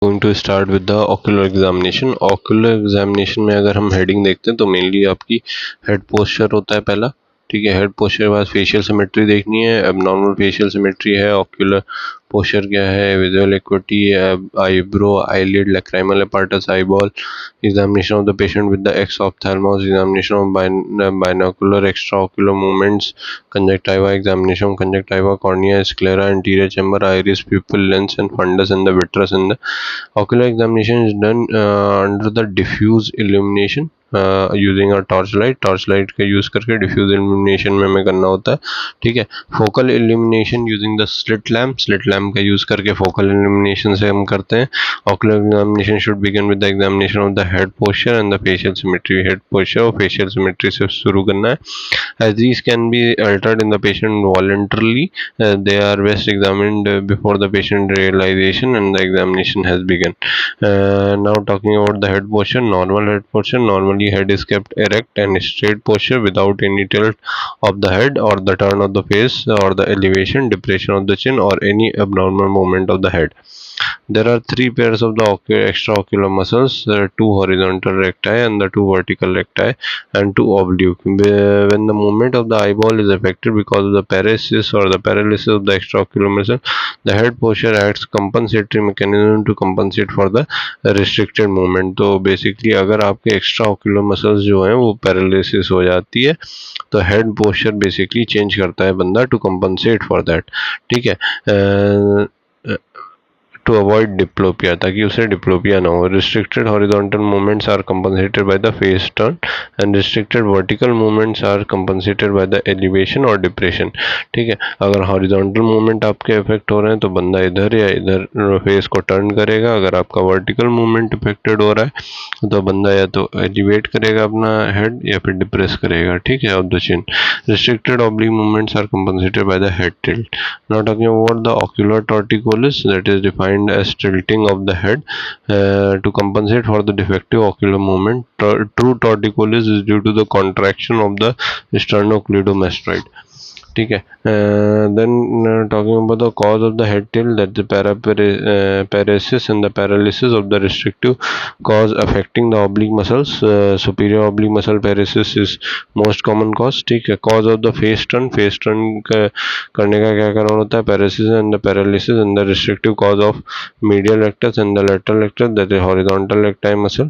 Going to start with the ocular examination. Ocular examination में अगर हम हेडिंग देखते हैं तो मेनली आपकी हेड पोस्चर होता है पहला, ठीक है। हेड पोस्चर के बाद फेशियल सिमेट्री देखनी है, एबनॉर्मल फेशियल सिमेट्री है, ऑक्यूलर पोस्चर क्या है, visual acuity, eyebrow, eyelid, lacrimal apparatus, eyeball, examination of the patient with the exophthalmos, examination of binocular extra ocular movements, conjunctiva, examination of conjunctiva, cornea, sclera, anterior chamber, iris, pupil, lens and fundus and the vitreous and the ocular examination is done under the diffuse illumination using a torch light का use करके diffuse illumination में हमें करना होता है, ठीक है। Focal illumination using the slit lamp का यूज़ करके फोकल इल्यूमिनेशन से हम करते हैं। Ocular examination should begin with the examination of the head posture and the facial symmetry. Head posture और फेशियल सिमेट्री से शुरू करना है। As these can be altered in the patient voluntarily, they are best examined before the patient realization and the examination has begun. Now talking about the head posture, normal head posture. Normally head is kept erect and straight posture without any tilt of the head or the turn of the face or the elevation, depression of the chin or any abnormal movement of the head. There are three pairs of the extraocular muscles, two horizontal recti and the two vertical recti and two oblique. When the movement of the eyeball is affected because of the paresis or the paralysis of the extraocular muscle, the head posture acts compensatory mechanism to compensate for the restricted movement. तो basically अगर आपके extra ocular muscles जो हैं वो paralysis हो जाती है तो हेड पोस्चर बेसिकली चेंज करता है बंदा टू कंपनसेट फॉर दैट, ठीक है, टू अवॉइड डिप्लोपिया, ताकि उसे डिप्लोपिया ना हो। Restricted horizontal movements are compensated by the face turn and restricted vertical movements are compensated by the elevation और डिप्रेशन, ठीक है। अगर हॉरिजॉन्टल मूवमेंट आपके इफेक्ट हो रहे हैं तो बंदा इधर या इधर फेस को टर्न करेगा। अगर आपका वर्टिकल मूवमेंट इफेक्टेड हो रहा है तो बंदा या तो एलिवेट करेगा अपना हेड या फिर डिप्रेस करेगा, ठीक है, of the chin. Restricted oblique movements are compensated by the head tilt. Now talking about the ocular torticollis, that is defined as tilting of the head to compensate for the defective ocular movement. True torticollis is due to the contraction of the sternocleidomastoid, ठीक है। Then talking about the cause of the head tilt, that the paresis and the paralysis of the restrictive cause affecting the oblique muscles. Superior oblique muscle paresis is most common cause, ठीक है। Cause of the face turn करने का क्या कारण होता है, paresis and the paralysis and the restrictive cause of medial rectus and the lateral rectus, that is horizontal recti muscle.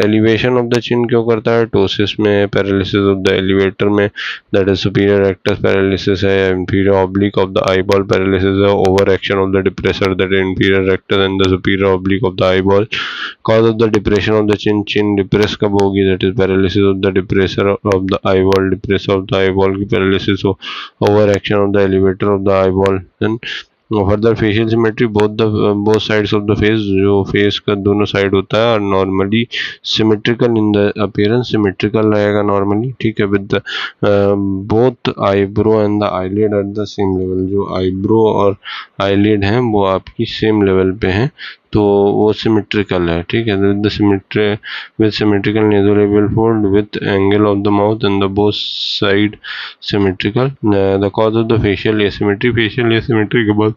Elevation of the chin क्यों करता है, टोसिस में, पैरालिसिस ऑफ द एलिवेटर में, that is superior rectus paralysis है। Inferior oblique of the eyeball paralysis है। Over action of the depressor, that is inferior rectus and the superior oblique of the eyeball. Cause of the depression of the chin depress कब होगी, that is paralysis of the depressor of the eyeball, depress of the eyeball की paralysis हो, over action of the elevator of the eyeball. Then further facial symmetry, both sides of the face, जो face का दोनों side होता है और normally symmetrical in the appearance, symmetrical रहेगा normally, ठीक है। With both eyebrow and the eyelid at the same level, जो आईब्रो और आईलिड हैं वो आपकी सेम लेवल पे हैं तो वो सिमेट्रिकल है, ठीक है। With symmetrical nasolabial fold with angle of the mouth and the both side symmetrical. The cause of the facial asymmetry, facial asymmetry के बाद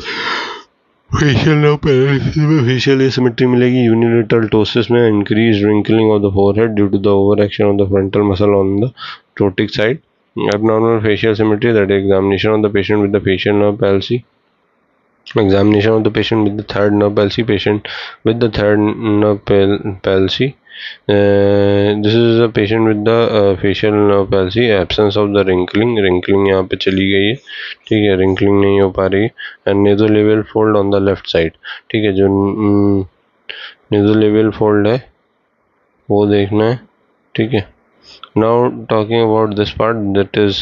फेशियल एसिमेट्री मिलेगी यूनिलेटरल टोसिस में, increase wrinkling of the forehead due to the over action of the frontal muscle on the ptotic side. Abnormal facial symmetry, that is examination of the patient with the facial nerve palsy. Examination of the patient with the third nerve palsy, patient with the third nerve palsy. This is a patient with the facial nerve palsy, absence of the wrinkling यहाँ पे चली गई है, ठीक है, wrinkling नहीं हो पा रही है। and nasolabial fold on the left side, ठीक है, जो nasolabial fold है वो देखना है, ठीक है। Now talking about this part, that is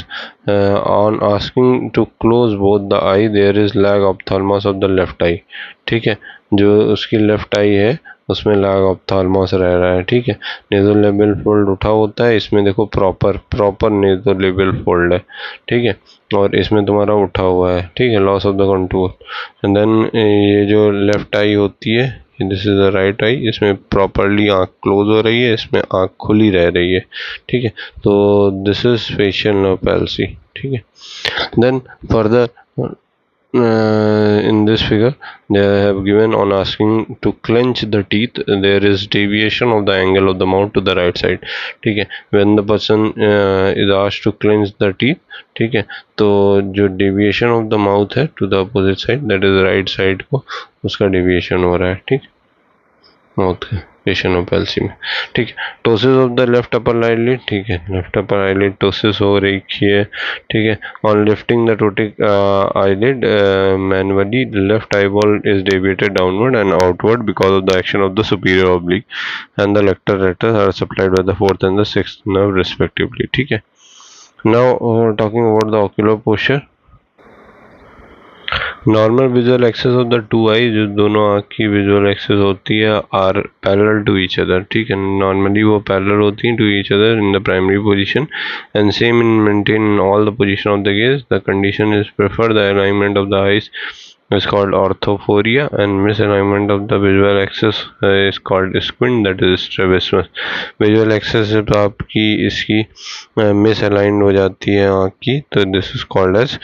on asking to close both the eye, there is lag ophthalmos of the left eye, ठीक है, जो उसकी लेफ्ट आई है उसमें lag ophthalmos रह रहा है, ठीक है। nasolabial fold उठा होता है, इसमें देखो प्रॉपर nasolabial fold है, ठीक है, और इसमें तुम्हारा उठा हुआ है, ठीक है, loss of the contour. And then ये जो लेफ्ट आई होती है, this is the right eye, इसमें प्रॉपरली आँख क्लोज हो रही है, इसमें आँख खुली रह रही है, ठीक है। तो this is facial nerve palsy, ठीक है। Then further in this figure they have given on asking to clench the teeth, there is deviation of the angle of the mouth to the right side. ठीक है, when the person is asked to clench the teeth, ठीक है, तो जो deviation of the mouth है to the opposite side, that is right side को उसका deviation हो रहा है, ठीक, माउथ के पेशेंट ऑफ पैल्सी में, ठीक है। Ptosis of the left upper eyelid, ठीक है, लेफ्ट अपर आईलिड टोसिस हो रही है, ठीक है। On lifting the ptotic eyelid manually left eyeball is deviated downward and outward because of the action of the superior oblique and the lateral rectus are supplied by the fourth and the sixth nerve respectively, ठीक है। Now talking about the ocular posture, normal visual axes of the two eye, जो दोनों आँख की visual axes होती है, are parallel to each other, ठीक है, नॉर्मली वो पैरेलल होती हैं to each other in the primary position and same in maintain in all the position of the gaze. The condition is prefer the alignment of the eyes is called orthophoria and misalignment of the visual axis is called squint, that is strabismus। visual axis जब आपकी इसकी misaligned हो जाती है आँख की तो this is called as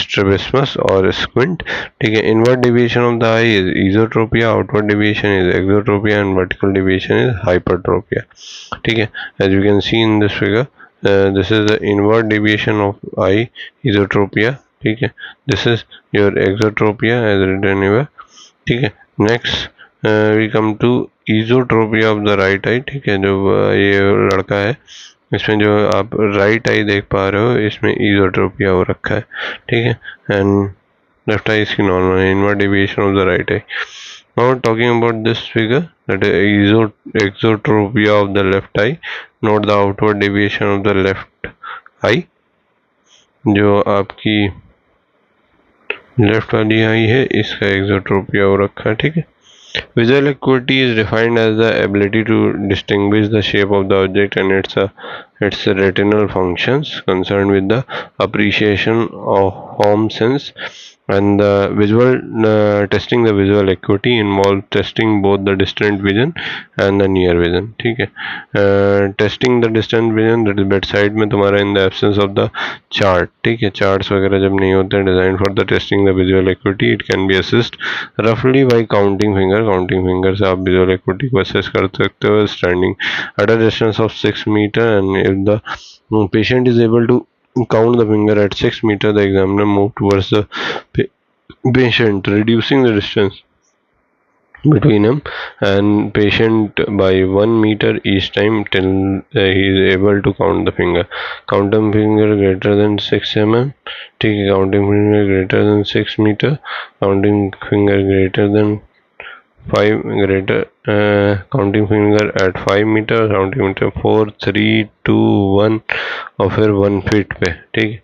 strabismus और squint, ठीक है। inward deviation of the eye is esotropia, outward deviation is exotropia and vertical deviation is hypertropia, ठीक है। as you can see in this figure, this is the inward deviation of eye, esotropia, ठीक है, this is your exotropia as written here, ठीक है। Next we come to esotropia of the right eye, ठीक है, जो ये लड़का है इसमें जो आप राइट आई देख पा रहे हो इसमें इजोट्रोपिया हो रखा है, ठीक है, एंड लेफ्ट आई इसकी नॉर्मल है, inward deviation of the right eye. Now talking about this figure, that is exotropia of the left eye, note the outward deviation of the left eye, जो आपकी लेफ्ट वाली आई है इसका एक्सोट्रोपिया हो रखा है, ठीक है। Visual acuity is defined as the ability to distinguish the shape of the object and its retinal functions concerned with the appreciation of home sense and the visual testing the visual acuity involve testing both the distant vision and the near vision, ठीक है। Testing the distant vision, that is bed side में तुम्हारा in the absence of the chart, ठीक है, charts वगैरह जब नहीं होते हैं, design for the testing the visual acuity, it can be assist रफली बाई काउंटिंग फिंगर से आप विजुअल एक्यूटी को असेस कर सकते हो standing at a distance of 6 meter, and if the patient is able to count the finger at 6 meter, the examiner move towards the patient, reducing the distance between him and patient by 1 meter each time till he is able to count the finger। counting finger greater than 6 mm, ठीक है, counting finger greater than 6 meter, counting finger greater than 5 greater counting finger at 5 meter, counting meter 4 3 2 1 और फिर 1 feet पे, ठीक है।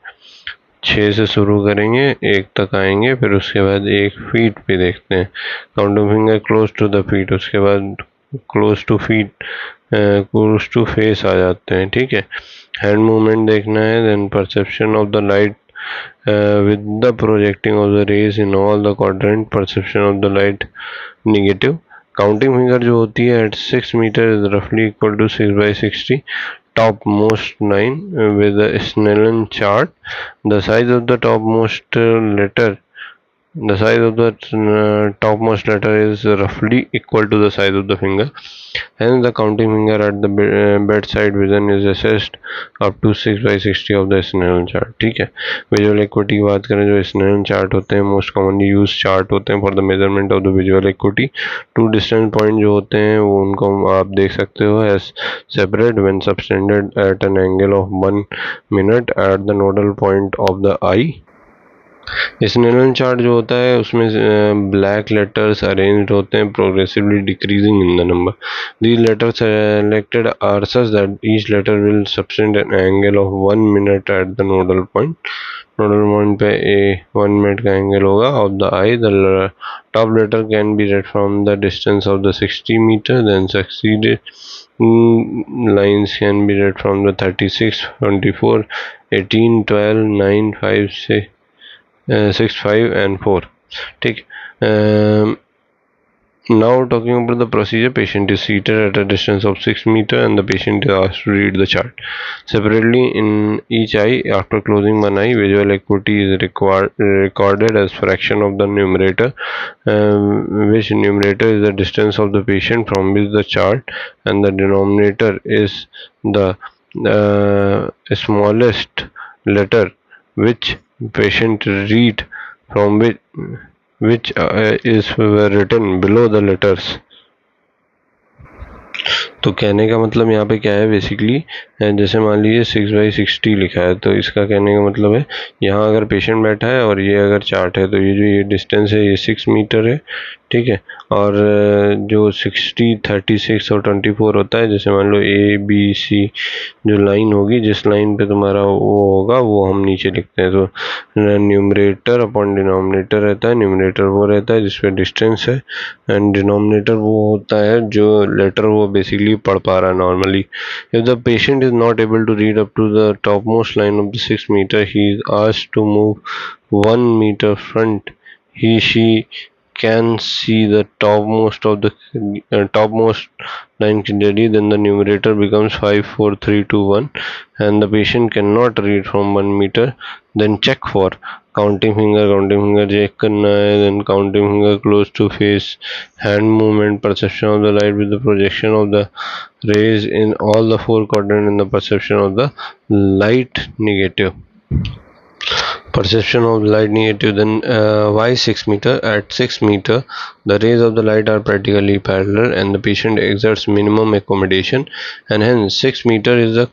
6 से शुरू करेंगे 1 तक आएंगे, फिर उसके बाद 1 फीट पे देखते हैं, counting finger close to the feet, उसके बाद close to feet close to face आ जाते हैं, ठीक है। हैंड मूवमेंट देखना है, then perception of the light with the projecting of the rays in all the quadrant, perception of the light negative। Counting finger जो होती है एट 6 मीटर इज रफली equal to 6/60 top most 9 with the Snellen chart। the size of the topmost letter The size of the topmost letter is roughly equal to the size of the finger, hence the counting finger at the bedside vision is assessed up to 6/60 of the Snellen chart, ठीक है। Visual acuity की बात करें, जो Snellen chart होते हैं most commonly use chart होते हैं for the measurement of the visual acuity. Two distance point जो होते हैं वो उनको आप देख सकते हो as separate when subtended at an angle of 1 minute at the nodal point of the eye. Snellen chart जो होता है उसमें ब्लैक लेटर्स अरेंज्ड होते हैं progressively decreasing in the number. These letters selected are such that each letter will subtend an angle of 1 minute at the nodal point. Nodal point पे 1 minute का angle होगा of the eye. The top letter can be read from the distance of the 60 meter, then succeeded lines can be read from the 36 24 18 12 9 5 6 5 and 4, ठीक। Now talking about the procedure, patient is seated at a distance of 6 meters and the patient is asked to read the chart. Separately in each eye, after closing one eye, visual acuity is recorded as fraction of the numerator, which numerator is the distance of the patient from which the chart, and the denominator is the smallest letter which patient read, from which is written below the letters. तो कहने का मतलब यहाँ पे क्या है basically, जैसे मान लीजिए 6/60 लिखा है, तो इसका कहने का मतलब है यहाँ अगर पेशेंट बैठा है और ये अगर चार्ट है तो ये जो ये डिस्टेंस है ये 6 मीटर है, ठीक है। और जो 60, 36 और 24 होता है, जैसे मान लो ABC जो लाइन होगी, जिस लाइन पे तुम्हारा वो होगा वो हम नीचे लिखते हैं, तो न्यूमरेटर अपॉन डिनोमिनेटर रहता है। न्यूमरेटर वो रहता है जिसपे डिस्टेंस है, एंड डिनोमिनेटर वो होता है जो लेटर वो बेसिकली पढ़ पा रहा है normally. If the patient is not able to read up to the top most line of the 6 meter, he is asked to move 1 meter front. He she can see the topmost line clearly. Then the numerator becomes 5, 4, 3, 2, 1, and the patient cannot read from 1 meter. Then check for counting finger check करना है, then counting finger close to face, hand movement, perception of the light with the projection of the rays in all the four quadrants, and the perception of the light negative. Perception of light negative. Then why 6 meter? At 6 meter the rays of the light are practically parallel and the patient exerts minimum accommodation, and hence 6 meter is the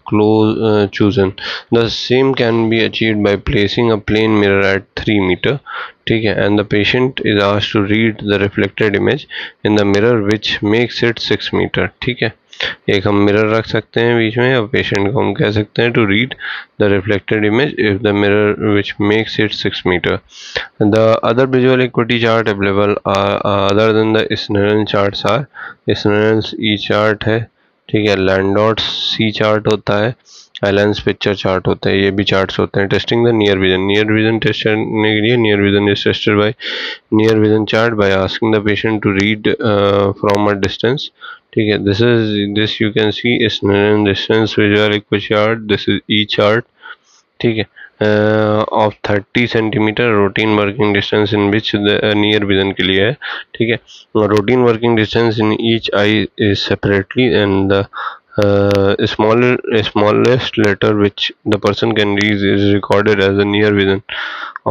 chosen. The same can be achieved by placing a plane mirror at 3 meter, ठीक है, and the patient is asked to read the reflected image in the mirror which makes it 6 meter, ठीक है। एक हम mirror रख सकते हैं बीच में, और पेशेंट को हम कह सकते हैं to read the reflected image if the mirror which makes it 6 metre. The other visual acuity chart available other than the Snellen charts are, Snellen's E chart है, ठीक है, लैंडॉट्स सी चार्ट होता है, एलेंस पिक्चर चार्ट होता है, ये भी चार्ट्स होते हैं। Testing the near vision, near vision test करने के लिए near vision is tested by near vision chart by asking the patient to read from a distance, ठीक है। This you can see Snellen distance visual acuity chart, this is E chart, ठीक है, of 30 centimetre routine working distance in which near vision के लिए है, ठीक है। Routine working distance in each eye is separately, and the smallest letter which the person can read is recorded as a near vision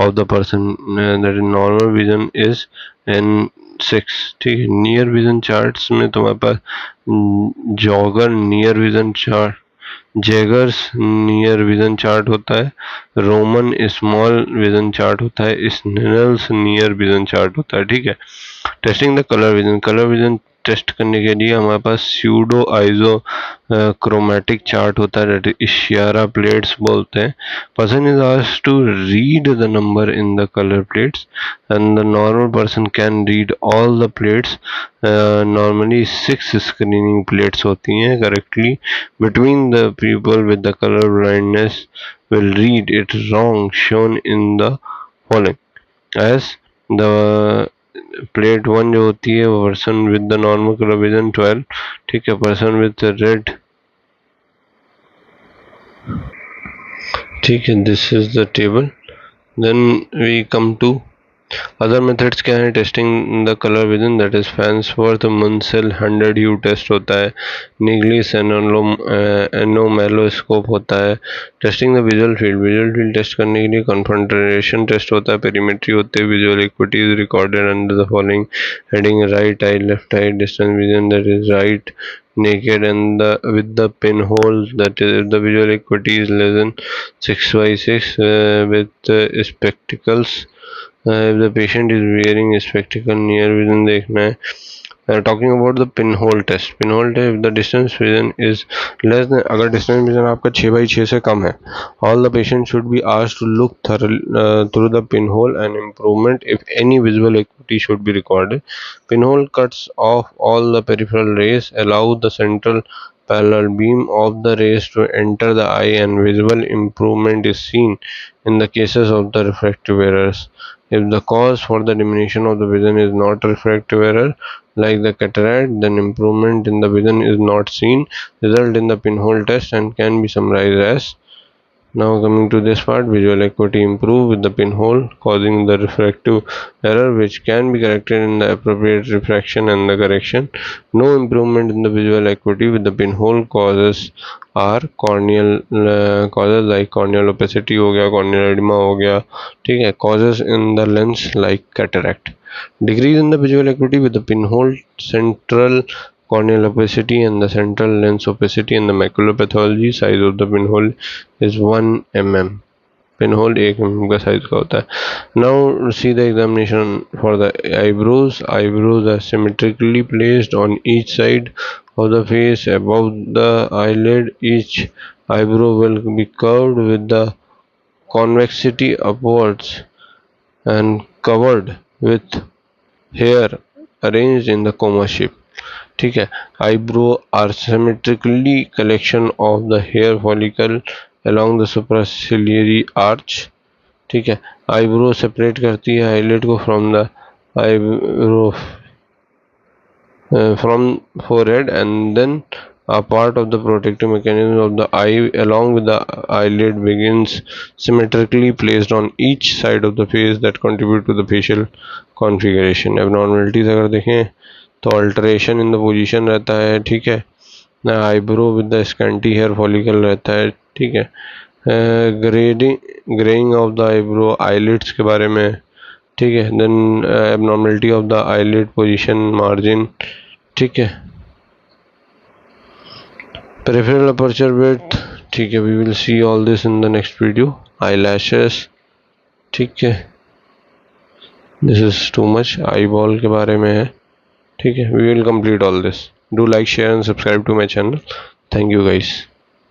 of the person, that is normal vision is N6, ठीक है। Near vision charts में तुम्हारे पास Jaeger near vision chart, Jaeger's near vision chart होता है, Roman small vision chart होता है, Snell's near vision chart होता है, ठीक है। Testing the colour vision, colour vision test करने के लिए हमारे पास स्यूडो आइजो क्रोमेटिक चार्ट होता है, इशियारा प्लेट्स बोलते हैं। Person is asked to read the number in the colour plates and the normal person can read all the plates. Normally 6 screening plates होती हैं correctly. Between the people with the colour blindness will read it wrong shown in the following as the plate 1 जो होती है वो person with the normal colour vision 12, ठीक है, person with red, ठीक है, this is the table. Then we come to other methods क्या है testing the colour vision, that is Farnsworth Munsell 100 hue test होता है, निगलिस एनोमेलोस्कोप होता है। Testing the visual field, visual field test करने के लिए कॉन्फ्रंटेशन टेस्ट होता है, पेरीमेट्री होते हैं, visual equity is recorded under the following heading, right I, left I, distance vision, that is right naked and with the pinhole, that is if the visual acuity is less than 6/6, with spectacles, if the patient is wearing a spectacle, near vision देखना है। Talking about the pinhole test, pinhole test, if the distance vision is less than, अगर distance vision आपका 6/6 से कम है, all the patient should be asked to look through the pinhole and improvement if any visual acuity should be recorded. Pinhole cuts off all the peripheral rays, allow the central parallel beam of the rays to enter the eye, and visual improvement is seen in the cases of the refractive errors. If the cause for the diminution of the vision is not refractive error like the cataract, then improvement in the vision is not seen. Result in the pinhole test and can be summarized as. Now coming to this part, visual acuity improve with the pinhole, causing the refractive error which can be corrected in the appropriate refraction and the correction. No improvement in the visual acuity with the pinhole causes are corneal causes like corneal opacity हो गया, corneal edema हो गया, ठीक है, causes in the lens like cataract. Decrease in the visual acuity with the pinhole, central corneal opacity and the central lens opacity and the macular pathology. Size of the pinhole is 1 mm. Pinhole 1 mm का size का होता है. Now see the examination for the eyebrows. Eyebrows are symmetrically placed on each side of the face above the eyelid. Each eyebrow will be curved with the convexity upwards and covered with hair arranged in the coma shape. ठीक है. Eyebrow are symmetrically collection of the hair follicle along the superciliary arch. ठीक है. Eyebrow separate करती है eyelid को from the eyebrow from forehead, and then a part of the protective mechanism of the eye along with the eyelid begins symmetrically placed on each side of the face that contribute to the facial configuration. Abnormalities अगर देखें तो alteration in the position रहता है. ठीक है. ना eyebrow with the scanty hair follicle रहता है. ठीक है. Greying of the eyebrow eyelids के बारे में. ठीक है. Then abnormality of the eyelid position margin. ठीक है. Peripheral aperture width. ठीक है. We will see all this in the next video. Eyelashes. ठीक है. This is too much. Eyeball के बारे में है. ठीक है. We will complete all this. Do like, share and subscribe to my channel. Thank you guys.